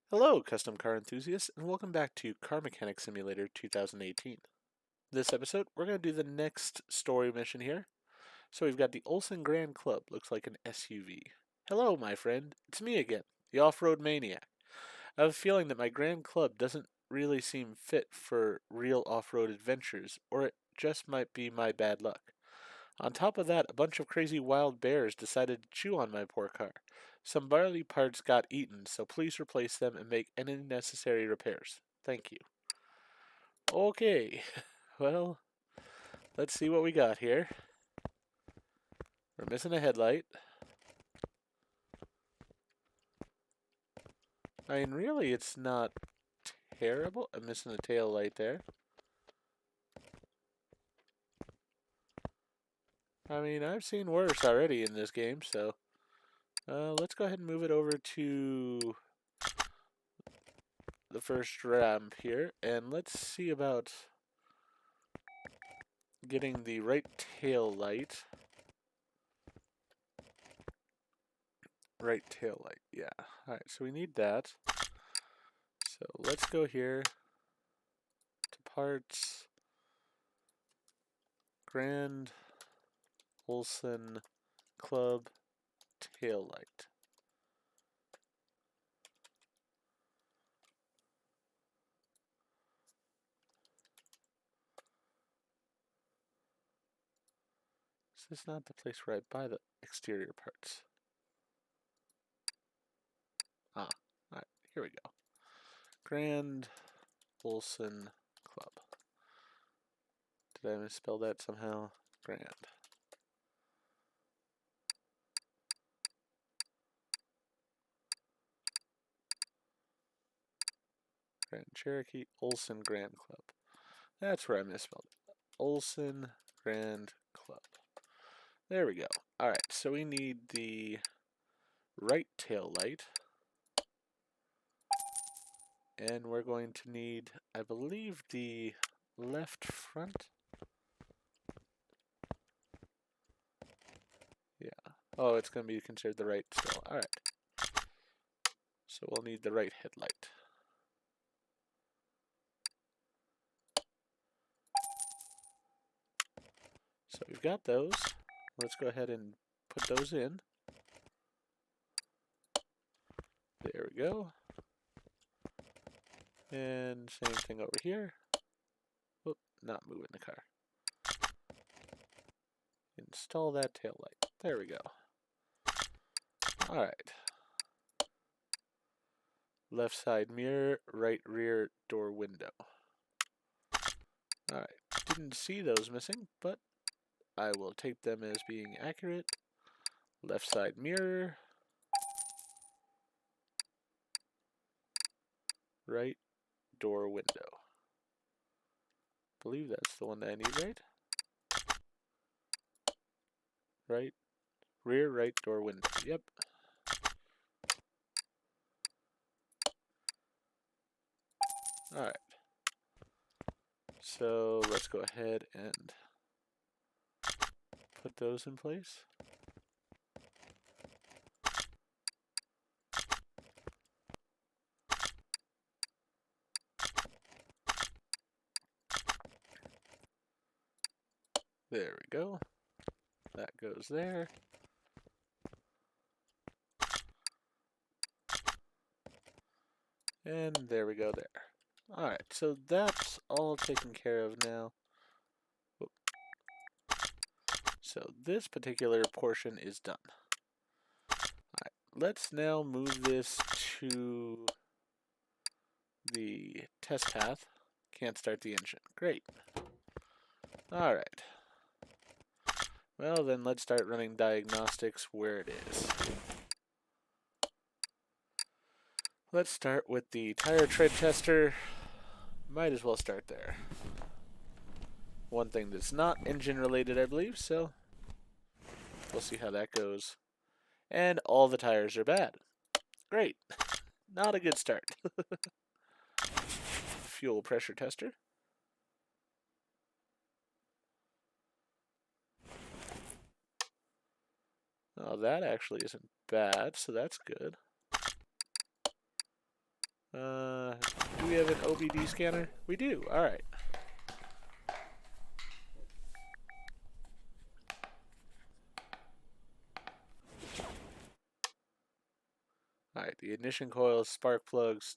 Hello, custom car enthusiasts, and welcome back to Car Mechanic Simulator 2018. This episode, we're going to do the next story mission here. So we've got the Olsen Grand Club, looks like an SUV. Hello, my friend, it's me again, the off-road maniac. I have a feeling that my Grand Club doesn't really seem fit for real off-road adventures, or it just might be my bad luck. On top of that, a bunch of crazy wild bears decided to chew on my poor car. Some barley parts got eaten, so please replace them and make any necessary repairs. Thank you. Okay, well, let's see what we got here. We're missing a headlight. I mean, really, it's not terrible. I'm missing a tail light there. I mean, I've seen worse already in this game, so let's go ahead and move it over to the first ramp here, and let's see about getting the right tail light. Right tail light, yeah. Alright, so we need that. So let's go here to parts, Grand Olsen Club tail light. Is this not the place where I buy the exterior parts? Ah, alright, here we go. Grand Olsen Club. Did I misspell that somehow? Grand. Grand Cherokee Olsen Grand Club. That's where I misspelled it. Olsen Grand Club. There we go. Alright, so we need the right tail light. And we're going to need, I believe, the left front. Yeah. Oh, it's going to be considered the right still. Alright. So we'll need the right headlight. So we've got those. Let's go ahead and put those in. There we go. And same thing over here. Whoop, not moving the car. Install that tail light. There we go. Alright. Left side mirror, right rear door window. Alright. Didn't see those missing, but I will take them as being accurate. Left side mirror. Right door window. Believe that's the one that I need, right? Right. Rear right door window. Yep. Alright. So let's go ahead and put those in place. There we go. That goes there. And there we go there. Alright, so that's all taken care of now. Whoop. So this particular portion is done. Alright, let's now move this to the test path. Can't start the engine. Great. Alright. Well, then let's start running diagnostics where it is. Let's start with the tire tread tester. Might as well start there. One thing that's not engine related, I believe, so we'll see how that goes. And all the tires are bad. Great. Not a good start. Fuel pressure tester. Oh, that actually isn't bad, so that's good. we have an OBD scanner? We do. All right. All right. The ignition coils, spark plugs,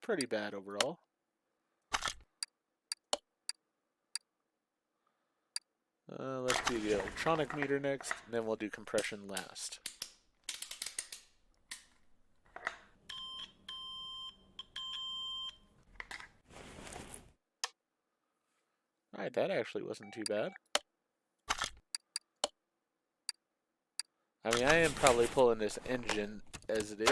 pretty bad overall. Let's do the electronic meter next, and then we'll do compression last. Alright, that actually wasn't too bad. I mean, I am probably pulling this engine as it is.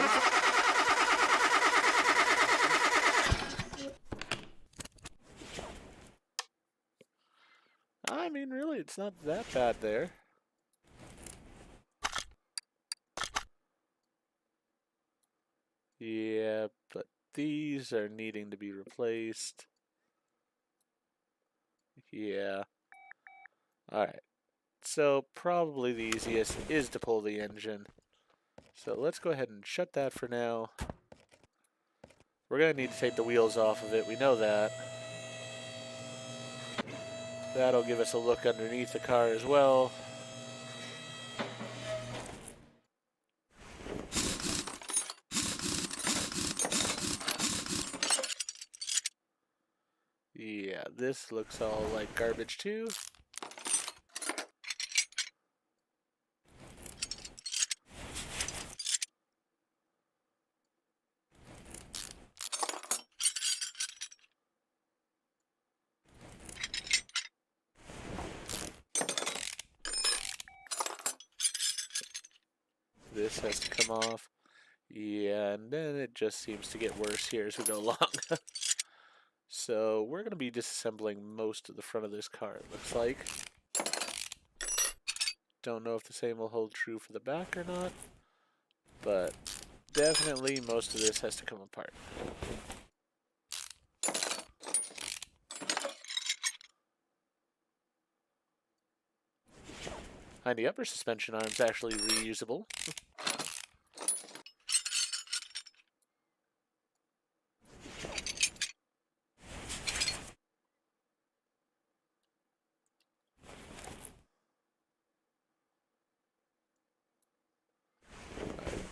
I mean, really, it's not that bad there. Yeah, but these are needing to be replaced. Yeah. Alright. So, probably the easiest is to pull the engine. So, let's go ahead and shut that for now. We're going to need to take the wheels off of it. We know that. That'll give us a look underneath the car as well. Yeah, this looks all like garbage too. This has to come off. Yeah, and then it just seems to get worse here as we go along. So we're going to be disassembling most of the front of this car, it looks like. Don't know if the same will hold true for the back or not, but definitely most of this has to come apart. And the upper suspension arm is actually reusable.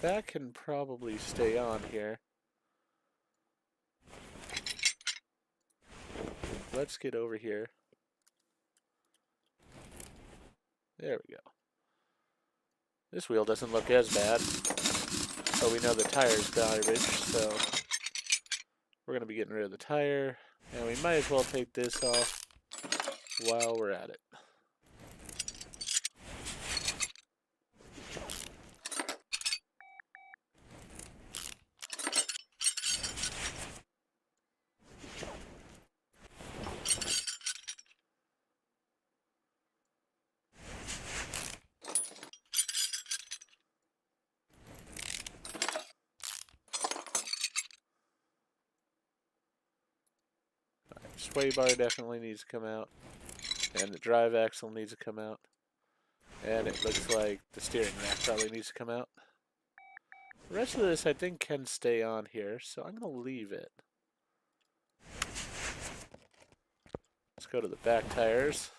That can probably stay on here. Let's get over here. There we go. This wheel doesn't look as bad, but we know the tire's garbage, so we're going to be getting rid of the tire, and we might as well take this off while we're at it. Sway bar definitely needs to come out, and the drive axle needs to come out, and it looks like the steering rack probably needs to come out. The rest of this I think can stay on here, so I'm going to leave it. Let's go to the back tires.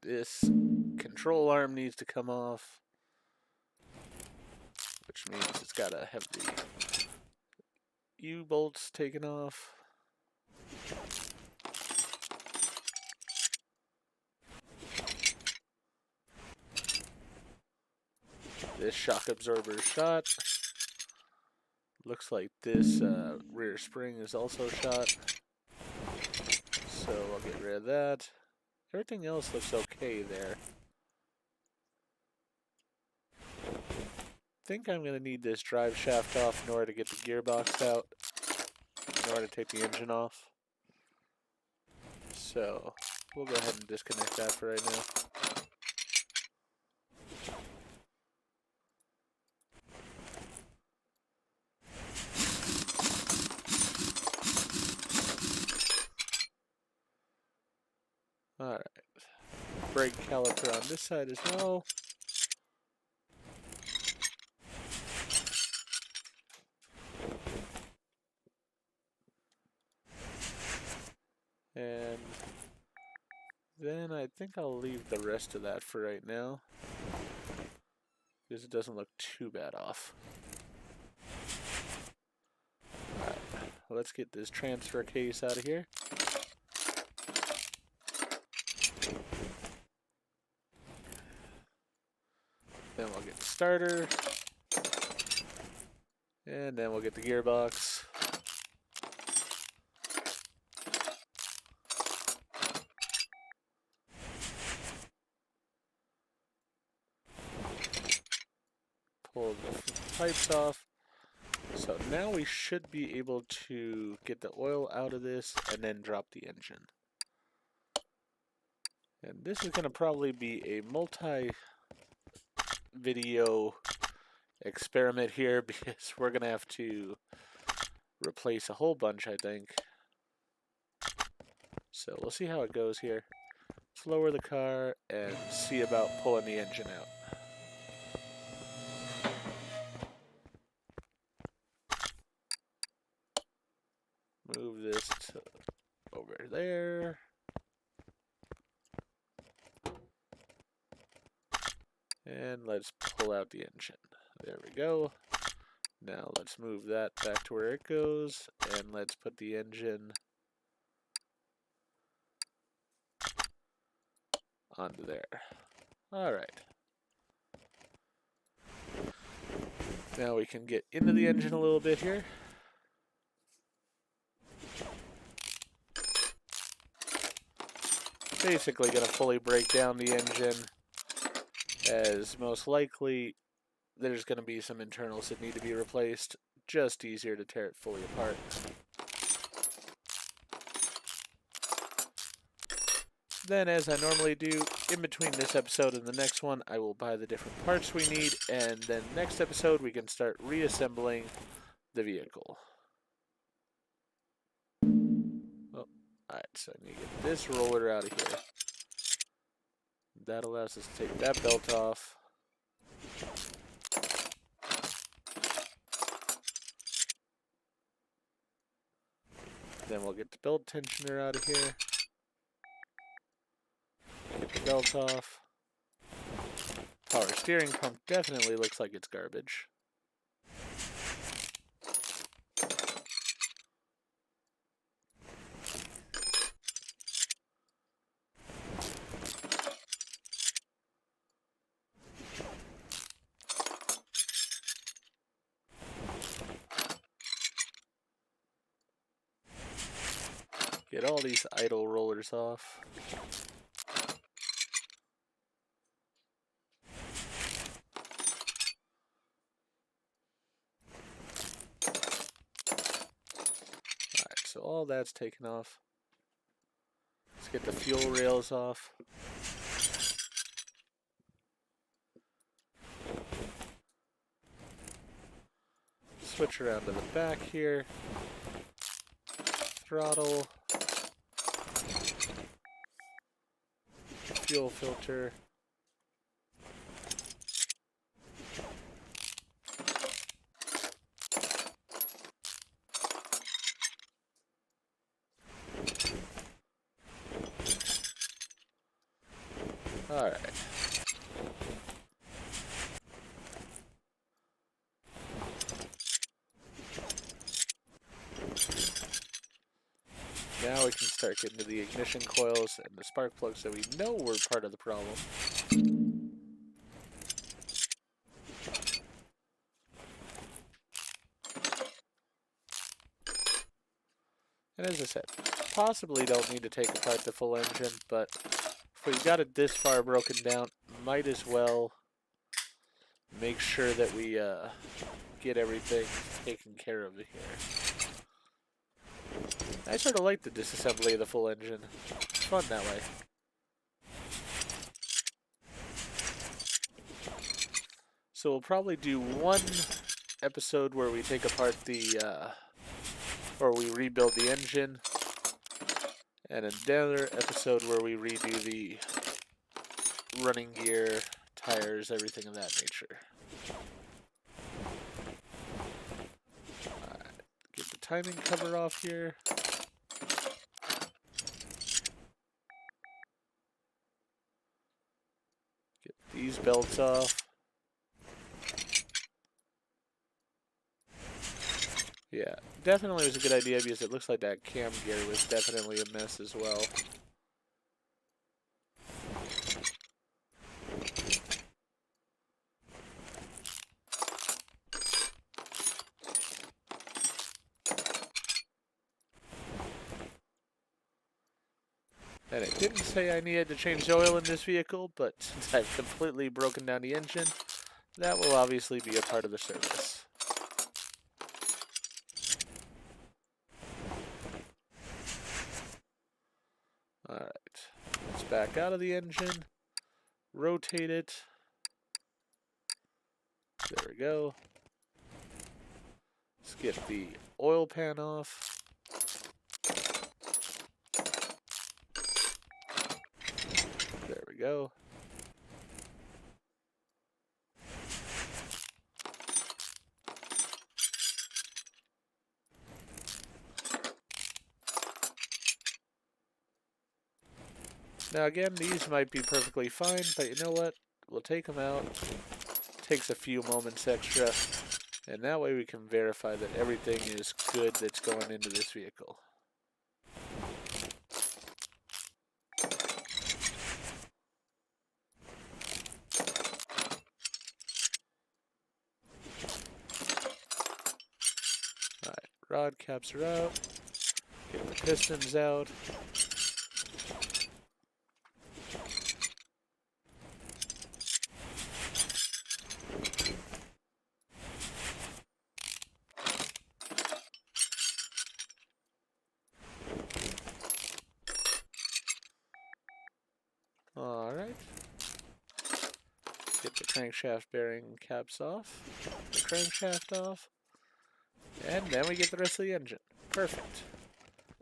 This control arm needs to come off, which means it's got to have the U-bolts taken off. This shock absorber is shot. Looks like this rear spring is also shot, so I'll get rid of that. Everything else looks okay there. I think I'm going to need this drive shaft off in order to get the gearbox out. in order to take the engine off. So we'll go ahead and disconnect that for right now. Alright. Brake caliper on this side as well. And then I think I'll leave the rest of that for right now, because it doesn't look too bad off. Alright, let's get this transfer case out of here. Then we'll get the starter. And then we'll get the gearbox. Pull the pipes off. So now we should be able to get the oil out of this and then drop the engine. And this is going to probably be a multi-video experiment here, because we're going to have to replace a whole bunch, I think. So we'll see how it goes here. Let's lower the car and see about pulling the engine out. Move this to over there. And let's pull out the engine. There we go. Now let's move that back to where it goes, and let's put the engine onto there. Alright. Now we can get into the engine a little bit here. Basically going to fully break down the engine, as most likely there's going to be some internals that need to be replaced. Just easier to tear it fully apart. Then, as I normally do, in between this episode and the next one, I will buy the different parts we need, and then next episode we can start reassembling the vehicle. Oh, alright, so I need to get this roller out of here. That allows us to take that belt off. Then we'll get the belt tensioner out of here. Get the belt off. Power steering pump definitely looks like it's garbage. Get all these idle rollers off. Alright, so all that's taken off. Let's get the fuel rails off. Switch around to the back here. Throttle. Fuel filter. All right. Now we can start getting to the ignition coils and the spark plugs that we know were part of the problem. And as I said, possibly don't need to take apart the full engine, but if we've got it this far broken down, might as well make sure that we get everything taken care of here. I sort of like the disassembly of the full engine. It's fun that way. So we'll probably do one episode where we take apart or we rebuild the engine, and another episode where we redo the running gear, tires, everything of that nature. Alright, get the timing cover off here. Get these belts off. Yeah, definitely was a good idea because it looks like that cam gear was definitely a mess as well. And it didn't say I needed to change the oil in this vehicle, but since I've completely broken down the engine, that will obviously be a part of the service. Alright, let's back out of the engine, rotate it. There we go. Let's get the oil pan off. There we go. Now again, these might be perfectly fine, but you know what? We'll take them out. Takes a few moments extra, and that way we can verify that everything is good that's going into this vehicle. Alright, rod caps are out. Get the pistons out. Alright. Get the crankshaft bearing caps off. The crankshaft off. And then we get the rest of the engine. Perfect.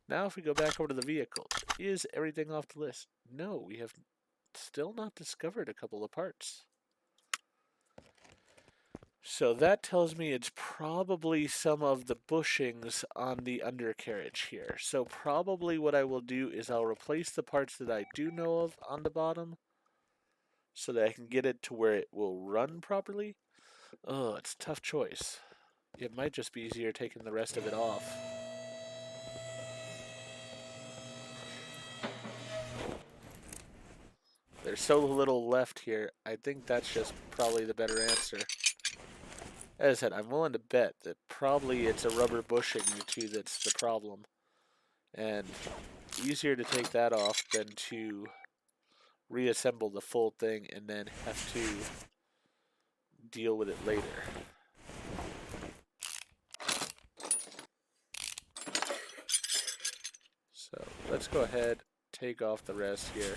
Now if we go back over to the vehicle, is everything off the list? No, we have still not discovered a couple of parts. So that tells me it's probably some of the bushings on the undercarriage here. So probably what I will do is I'll replace the parts that I do know of on the bottom so that I can get it to where it will run properly. Oh, it's a tough choice. It might just be easier taking the rest of it off. There's so little left here. I think that's just probably the better answer. As I said, I'm willing to bet that probably it's a rubber bushing or two that's the problem. And easier to take that off than to reassemble the full thing and then have to deal with it later. So let's go ahead, take off the rest here.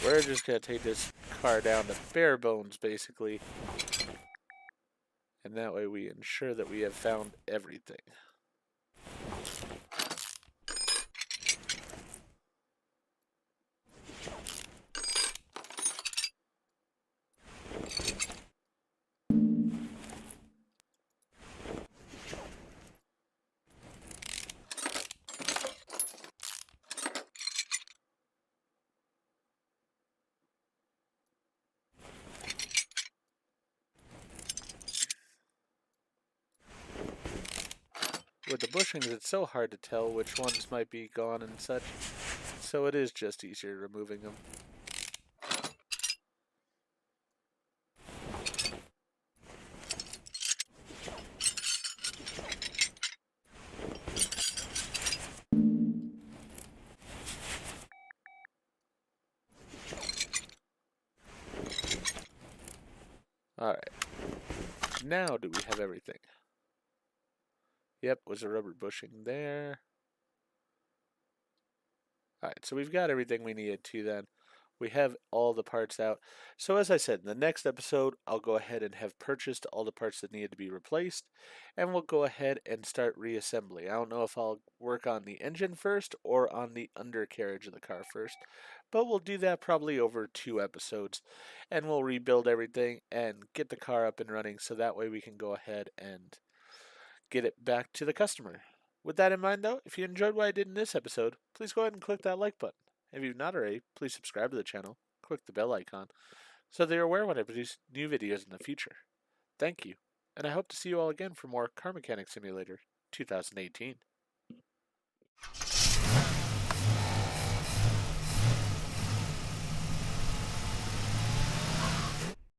We're just going to take this car down to bare bones, basically. And that way we ensure that we have found everything. with the bushings, it's so hard to tell which ones might be gone and such. So it is just easier removing them. Alright. Now do we have everything? Yep, was a rubber bushing there. Alright, so we've got everything we needed to then. We have all the parts out. So as I said, in the next episode, I'll go ahead and have purchased all the parts that needed to be replaced, and we'll go ahead and start reassembly. I don't know if I'll work on the engine first or on the undercarriage of the car first, but we'll do that probably over 2 episodes, and we'll rebuild everything and get the car up and running so that way we can go ahead and get it back to the customer. With that in mind, though, if you enjoyed what I did in this episode, please go ahead and click that like button. If you've not already, please subscribe to the channel, click the bell icon, so that you're aware when I produce new videos in the future. Thank you, and I hope to see you all again for more Car Mechanic Simulator 2018.